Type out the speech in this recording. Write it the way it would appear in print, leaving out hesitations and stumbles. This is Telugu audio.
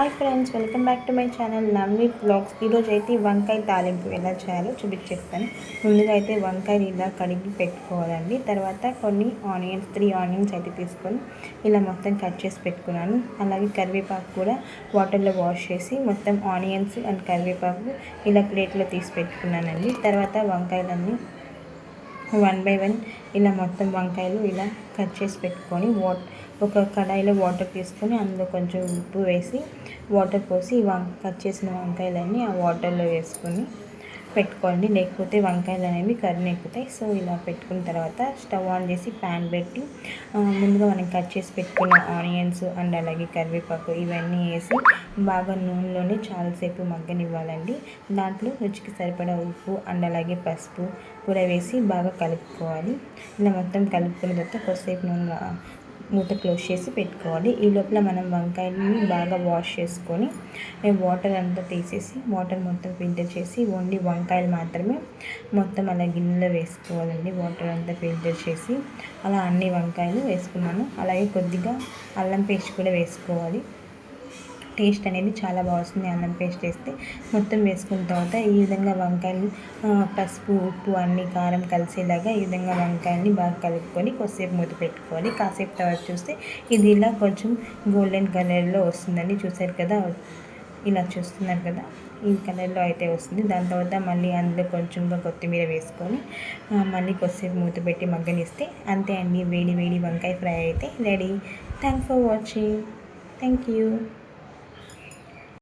Hi friends, welcome back to my channel Navni vlogs. ఈరోజు అయితే వంకాయ తాలింపు ఎలా చేయాలో చూపించేస్తాను. ముందుగా అయితే వంకాయలు ఇలా కడిగి పెట్టుకోవాలండి. తర్వాత కొన్ని ఆనియన్స్ 3 ఆనియన్స్ అయితే తీసుకొని ఇలా మొత్తం కట్ చేసి పెట్టుకున్నాను. అలాగే కరివేపాకు కూడా వాటర్లో వాష్ చేసి మొత్తం ఆనియన్స్ అండ్ కరివేపాకు ఇలా ప్లేట్లో తీసి పెట్టుకున్నానండి. తర్వాత వంకాయలన్నీ 1 by 1 ఇలా మొత్తం వంకాయలు ఇలా కట్ చేసి పెట్టుకొని ఒక కడాయిలో వాటర్ తీసుకొని అందులో కొంచెం ఉప్పు వేసి వాటర్ పోసి కట్ చేసిన వంకాయలన్నీ ఆ వాటర్లో వేసుకొని పెట్టుకోండి, లేకపోతే వంకాయలు అనేవి కర్రీ ఎక్కుతాయి. సో ఇలా పెట్టుకున్న తర్వాత స్టవ్ ఆన్ చేసి ప్యాన్ పెట్టి ముందుగా మనం కట్ చేసి పెట్టుకున్న ఆనియన్స్ అండ్ అలాగే కరివేపాకు ఇవన్నీ వేసి బాగా నూనెలోనే చాలాసేపు మగ్గనివ్వాలండి. దాంట్లో రుచికి సరిపడా ఉప్పు అండ్ అలాగే పసుపు కూడా వేసి బాగా కలుపుకోవాలి. ఇలా మొత్తం కలుపుకున్న తర్వాత కొద్దిసేపు నూనె మూత క్లోజ్ చేసి పెట్టుకోవాలి. ఈ లోపల మనం వంకాయలని బాగా వాష్ చేసుకొని వాటర్ అంతా తీసేసి వాటర్ మొత్తం ఫిల్టర్ చేసి ఓన్లీ వంకాయలు మాత్రమే మొత్తం అలా గిన్నెలో వేసుకోవాలండి. వాటర్ అంతా ఫిల్టర్ చేసి అలా అన్ని వంకాయలు వేసుకున్నాను. అలాగే కొద్దిగా అల్లం పేస్ట్ కూడా వేసుకోవాలి. టేస్ట్ అనేది చాలా బాగుంటుంది అల్లం పేస్ట్ వేస్తే. మొత్తం వేసుకున్న తర్వాత ఈ విధంగా వంకాయలు పసుపు ఉప్పు అన్ని కారం కలిసేలాగా ఈ విధంగా వంకాయల్ని బాగా కలుపుకొని కొద్దిసేపు మూత పెట్టుకోవాలి. కాసేపు తర్వాత చూస్తే ఇది ఇలా కొంచెం గోల్డెన్ కలర్లో వస్తుందండి. చూసారు కదా, ఇలా చూస్తున్నారు కదా, ఈ కలర్లో అయితే వస్తుంది. దాని తర్వాత మళ్ళీ అందులో కొంచెంగా కొత్తిమీర వేసుకొని మళ్ళీ కొద్దిసేపు మూత పెట్టి మగ్గనిస్తే అంతే అండి, వేడి వేడి వంకాయ ఫ్రై అయితే ready. Thanks for watching. Thank you.